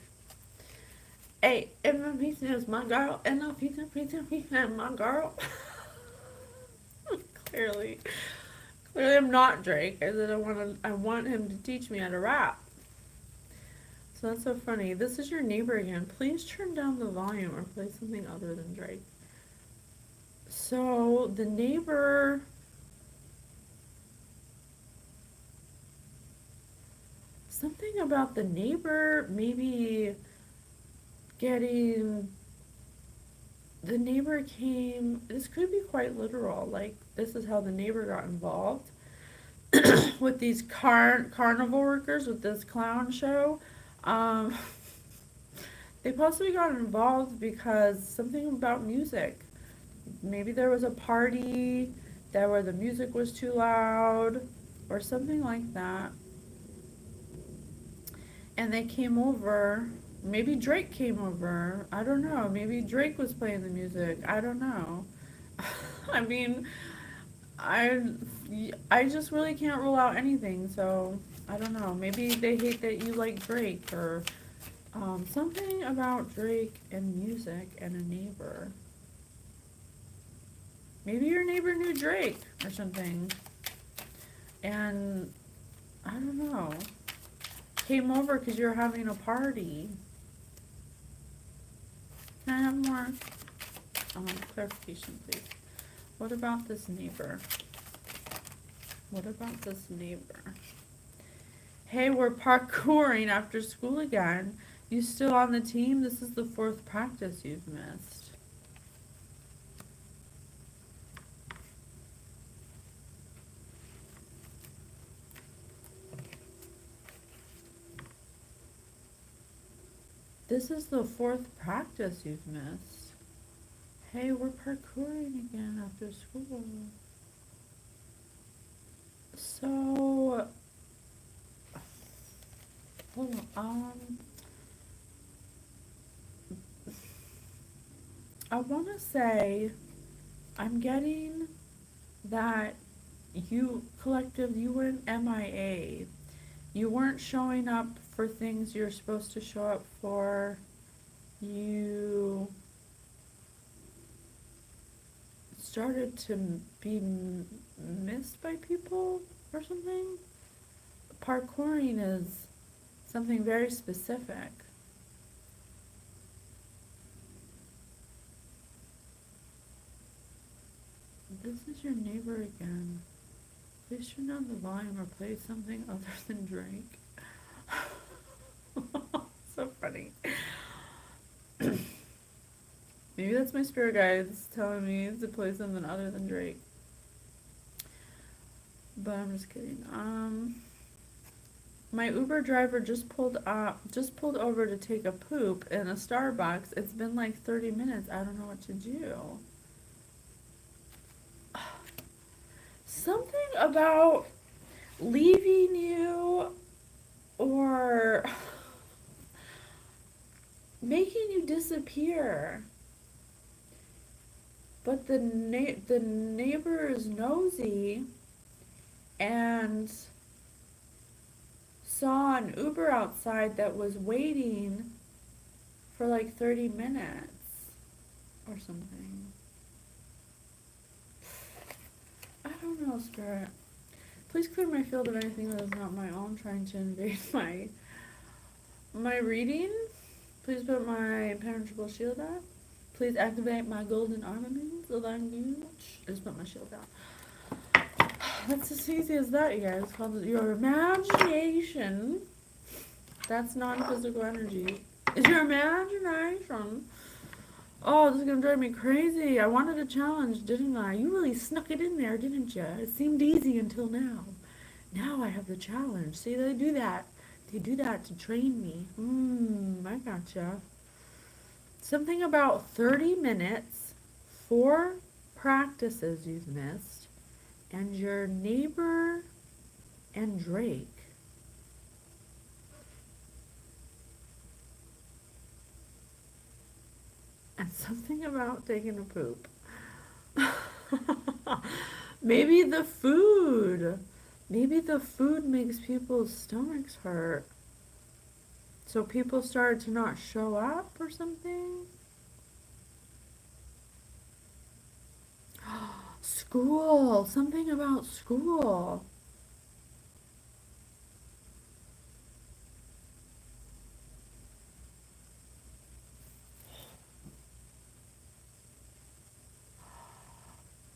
A: Hey, MVP is my girl, and the pizza is my girl. Clearly I'm not Drake. I said I want him to teach me how to rap. So that's so funny. This is your neighbor again. Please turn down the volume or play something other than Drake. So the neighbor, something about the neighbor maybe getting, the neighbor came, this could be quite literal, like this is how the neighbor got involved with these carnival workers with this clown show. They possibly got involved because something about music. Maybe there was a party that where the music was too loud or something like that. And they came over. Maybe Drake came over. I don't know. Maybe Drake was playing the music. I don't know. I mean, I just really can't rule out anything. So I don't know. Maybe they hate that you like Drake, or something about Drake and music and a neighbor. Maybe your neighbor knew Drake or something. And I don't know. Came over because you're having a party. Can I have more clarification, please? What about this neighbor? What about this neighbor? Hey, we're parkouring after school again. You still on the team? This is the 4th practice you've missed. This is the 4th practice you've missed. Hey, we're parkouring again after school. So, hold on. I want to say I'm getting that you went MIA. You weren't showing up for things you're supposed to show up for. You started to be missed by people or something. Parkouring is something very specific. This is your neighbor again. Please turn down the volume or play something other than Drake. So funny. Maybe that's my spirit guides telling me to play something other than Drake. But I'm just kidding. My Uber driver just pulled over to take a poop in a Starbucks. It's been like 30 minutes. I don't know what to do. Something about leaving you or making you disappear. But the neighbor is nosy and saw an Uber outside that was waiting for like 30 minutes or something. I don't know, Spirit. Please clear my field of anything that is not my own trying to invade my reading. Please put my impenetrable shield up. Please activate my golden armament language. Just put my shield down. That's as easy as that, you guys. It's called your imagination. That's non-physical energy. It's your imagination. Oh, this is going to drive me crazy. I wanted a challenge, didn't I? You really snuck it in there, didn't you? It seemed easy until now. Now I have the challenge. See, they do that. They do that to train me. I gotcha. Something about 30 minutes, 4 practices you've missed, and your neighbor and Drake. And something about taking a poop. Maybe the food. Maybe the food makes people's stomachs hurt. So people started to not show up or something? School. Something about school.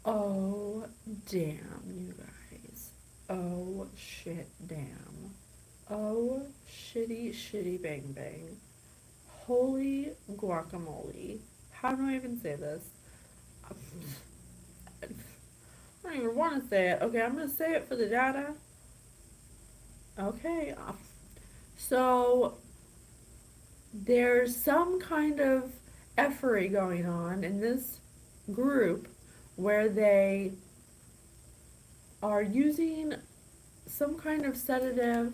A: Oh, damn, you guys. Oh, shit, damn. Oh, shitty, shitty, bang, bang. Holy guacamole. How do I even say this? I don't even want to say it. Okay, I'm going to say it for the data. Okay. So, there's some kind of effery going on in this group where they are using some kind of sedative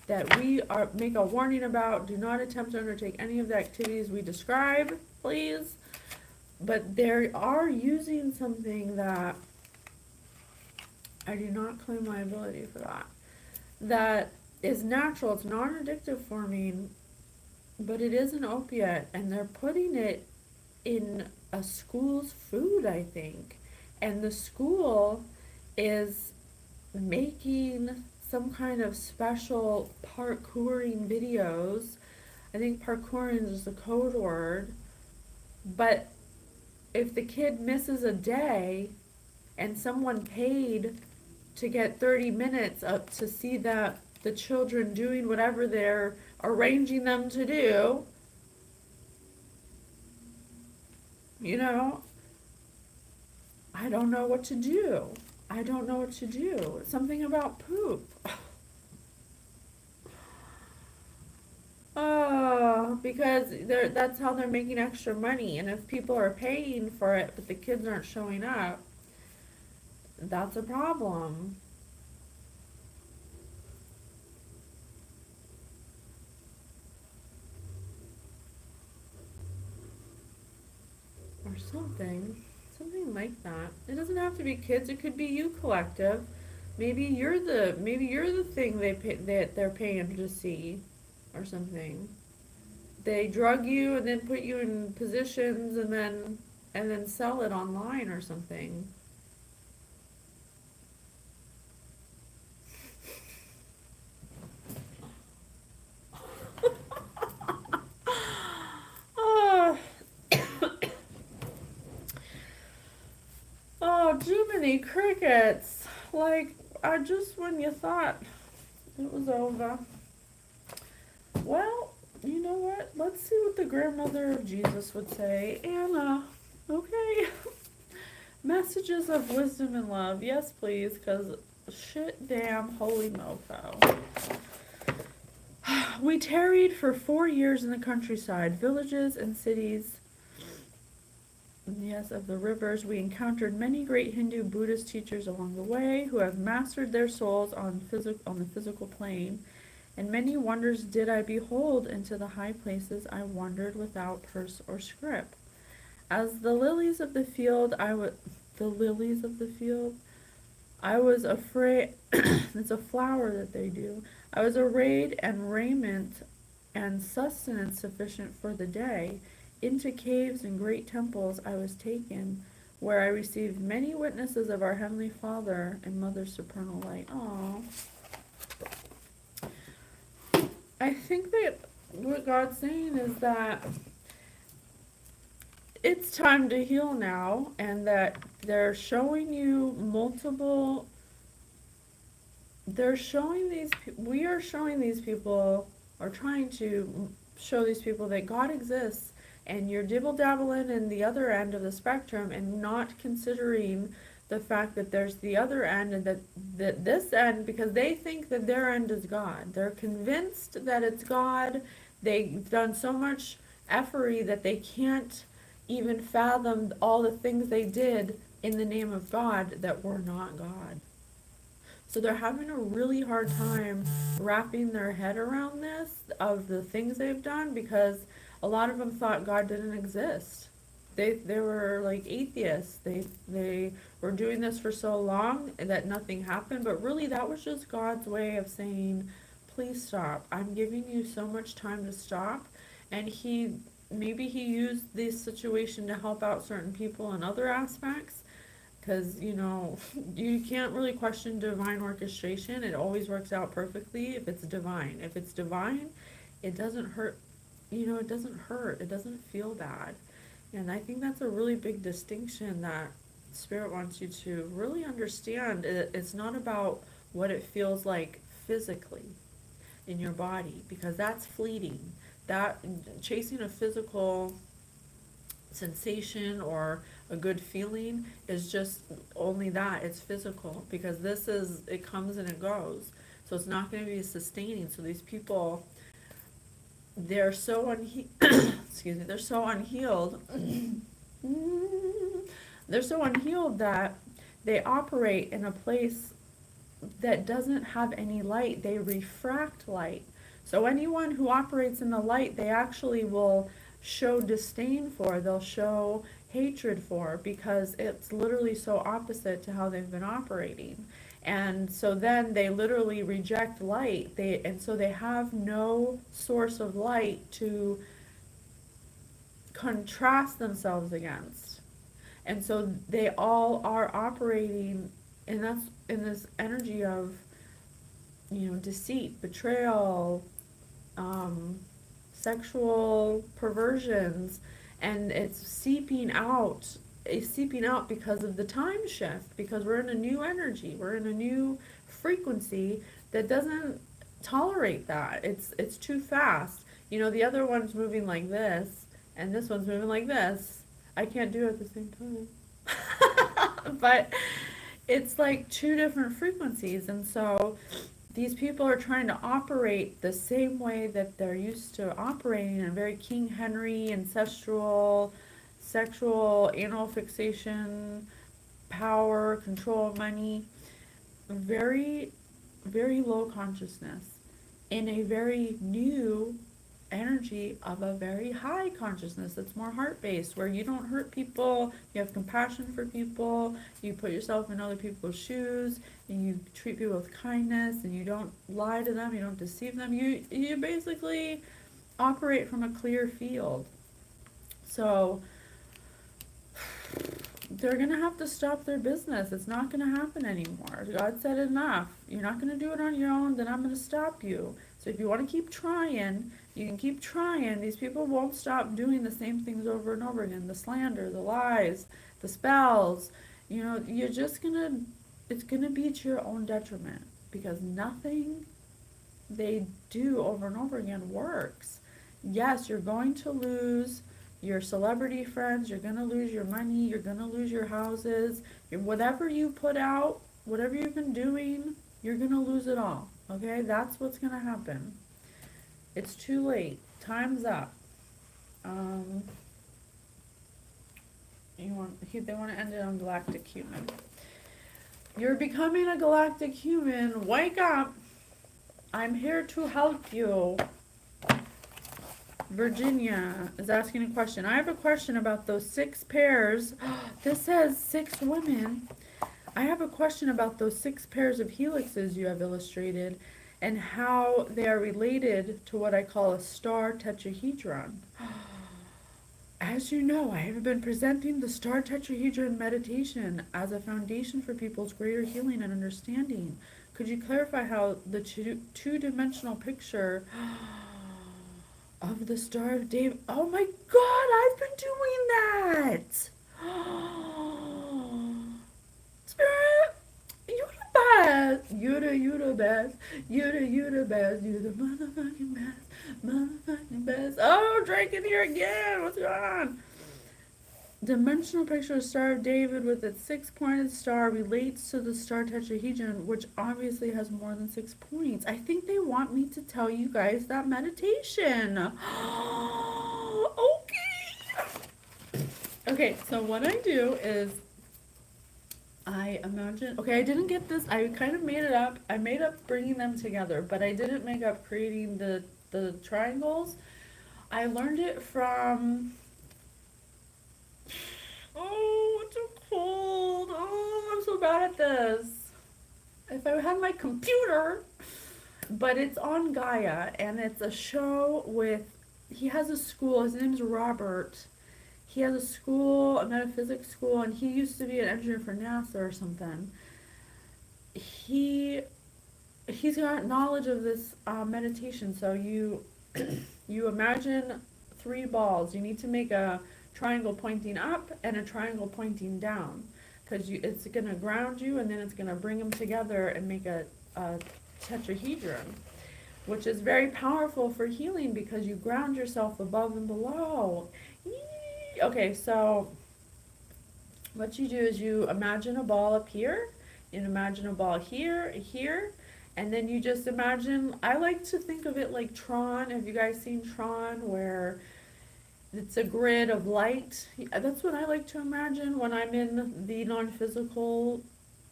A: that we make a warning about. Do not attempt to undertake any of the activities we describe, please. But they are using something that I do not claim liability for that. That is natural. It's non-addictive forming, but it is an opiate, and they're putting it in a school's food, I think. And the school is making some kind of special parkouring videos. I think parkouring is a code word. But if the kid misses a day and someone paid to get 30 minutes up to see that the children doing whatever they're arranging them to do, you know, I don't know what to do. I don't know what to do. Something about poop. Oh, because that's how they're making extra money. And if people are paying for it, but the kids aren't showing up, that's a problem. Or something. Something like that. It doesn't have to be kids, it could be you collective. Maybe you're the thing that they're paying to see or something. They drug you and then put you in positions and then sell it online or something. Oh, oh, Jiminy Crickets. Like, just when you thought it was over. Well, you know what? Let's see what the grandmother of Jesus would say. Anna, okay. Messages of wisdom and love. Yes, please, because shit damn holy mofo. We tarried for 4 years in the countryside, villages and cities, yes, of the rivers. We encountered many great Hindu Buddhist teachers along the way who have mastered their souls on the physical plane. And many wonders did I behold. Into the high places I wandered without purse or scrip. As the lilies of the field, the lilies of the field. I was afraid. It's a flower that they do. I was arrayed and raiment and sustenance sufficient for the day. Into caves and great temples I was taken, where I received many witnesses of our Heavenly Father and Mother's supernal light. Aww. I think that what God's saying is that it's time to heal now, and that they're showing you multiple. We are showing these people, or trying to show these people that God exists, and you're dibble-dabbling in the other end of the spectrum and not considering the fact that there's the other end, and that this end, because they think that their end is God. They're convinced that it's God. They've done so much effery that they can't even fathom all the things they did in the name of God that were not God. So they're having a really hard time wrapping their head around this, of the things they've done, because a lot of them thought God didn't exist. They were like atheists. They were doing this for so long that nothing happened, but really that was just God's way of saying, please stop. I'm giving you so much time to stop. And maybe he used this situation to help out certain people in other aspects, because you can't really question divine orchestration. It always works out perfectly if it's divine. If it's divine, it doesn't hurt. It doesn't hurt. It doesn't feel bad. And I think that's a really big distinction that Spirit wants you to really understand. It's not about what it feels like physically in your body, because that's fleeting. That chasing a physical sensation or a good feeling is just only that. It's physical, because it comes and it goes. So it's not going to be sustaining. So these people, they're so excuse me, they're so unhealed. They're so unhealed that they operate in a place that doesn't have any light. They refract light. So anyone who operates in the light, they actually will show disdain for, they'll show hatred for, because it's literally so opposite to how they've been operating. And so then they literally reject light. And so they have no source of light to contrast themselves against. And so they all are operating, and that's in this energy of, deceit, betrayal, sexual perversions, and it's seeping out seeping out because of the time shift, because we're in a new energy, we're in a new frequency that doesn't tolerate that. It's too fast. You know, the other one's moving like this, and this one's moving like this. I can't do it at the same time. But it's like two different frequencies, and so these people are trying to operate the same way that they're used to operating in a very King Henry, ancestral, sexual, anal fixation, power, control of money, very, very low consciousness in a very new energy of a very high consciousness that's more heart-based, where you don't hurt people, you have compassion for people, you put yourself in other people's shoes, and you treat people with kindness, and you don't lie to them, you don't deceive them, you basically operate from a clear field. So they're going to have to stop their business. It's not going to happen anymore. God said enough. You're not going to do it on your own, then I'm going to stop you. So if you want to keep trying, you can keep trying. These people won't stop doing the same things over and over again. The slander, the lies, the spells. You know, you're just going to, it's going to be to your own detriment, because nothing they do over and over again works. Yes, you're going to lose your celebrity friends, you're going to lose your money, you're going to lose your houses, whatever you put out, whatever you've been doing, you're going to lose it all, okay? That's what's going to happen. It's too late. Time's up. They want to end it on galactic human. You're becoming a galactic human. Wake up. I'm here to help you. Virginia is asking a question. I have a question about those 6 pairs. This says 6 women. I have a question about those 6 pairs of helixes you have illustrated and how they are related to what I call a star tetrahedron. As you know, I have been presenting the star tetrahedron meditation as a foundation for people's greater healing and understanding. Could you clarify how the two-dimensional picture of the Star of David? Oh my God, I've been doing that. Spirit, you the best. You the best. You the best. You the motherfucking best. Motherfucking best. Oh, Drake in here again. What's going on? Dimensional picture of Star of David with its 6-pointed star relates to the star tetrahedron, which obviously has more than 6 points. I think they want me to tell you guys that meditation. Okay. Okay, so what I do is I imagine, okay, I didn't get this, I kind of made it up. I made up bringing them together, but I didn't make up creating the triangles. I learned it from... Oh, it's so cold. Oh, I'm so bad at this. If I had my computer. But it's on Gaia, and it's a show with, he has a school, his name's Robert. He has a school, a metaphysics school, and he used to be an engineer for NASA or something. He's got knowledge of this meditation. So you imagine 3 balls. You need to make a triangle pointing up and a triangle pointing down, because it's going to ground you, and then it's going to bring them together and make a tetrahedron, which is very powerful for healing because you ground yourself above and below. Okay, so what you do is you imagine a ball up here, you imagine a ball here, and then you just imagine, I like to think of it like Tron. Have you guys seen Tron, where it's a grid of light? That's what I like to imagine when I'm in the non-physical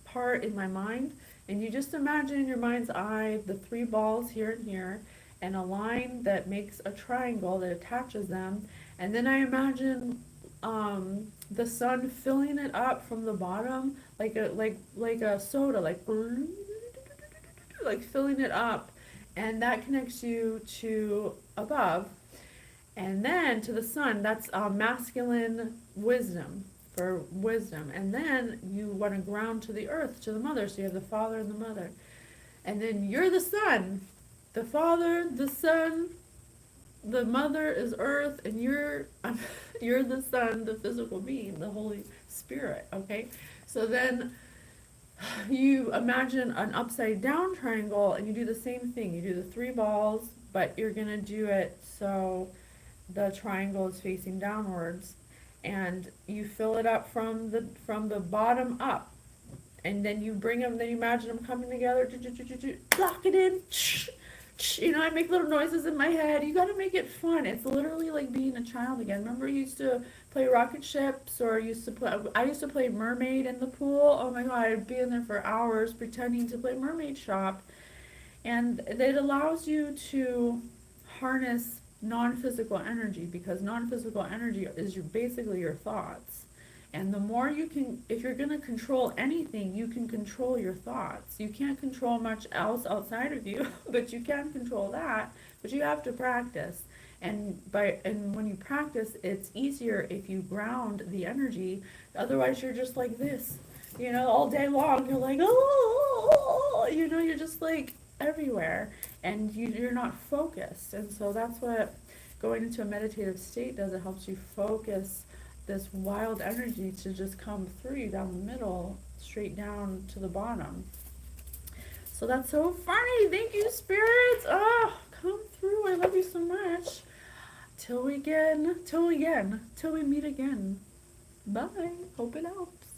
A: part in my mind. And you just imagine in your mind's eye the 3 balls here and here, and a line that makes a triangle that attaches them. And then I imagine the sun filling it up from the bottom, like a soda, like filling it up, and that connects you to above. And then to the sun, that's masculine wisdom, for wisdom. And then you want to ground to the earth, to the mother. So you have the father and the mother. And then you're the sun, the father, the son, the mother is earth, and you're the son, the physical being, the Holy Spirit, okay? So then you imagine an upside down triangle, and you do the same thing. You do the three balls, but you're gonna do it so the triangle is facing downwards, and you fill it up from the bottom up, and then you bring them. Then you imagine them coming together. Lock it in. You know, I make little noises in my head. You got to make it fun. It's literally like being a child again. Remember, you used to play rocket ships, or used to play. I used to play mermaid in the pool. Oh my god, I'd be in there for hours pretending to play mermaid shop, and it allows you to harness non-physical energy, because non-physical energy is basically your thoughts. And the more you can, if you're going to control anything, you can control your thoughts. You can't control much else outside of you, but you can control that. But you have to practice. And when you practice, it's easier if you ground the energy. Otherwise, you're just like this, you know, all day long. You're like, oh, you know, you're just like everywhere, and you're not focused. And so that's what going into a meditative state does. It helps you focus this wild energy to just come through you down the middle, straight down to the bottom. So that's so funny. Thank you, spirits. Oh, come through. I love you so much. Till we meet again. Bye. Hope it helps.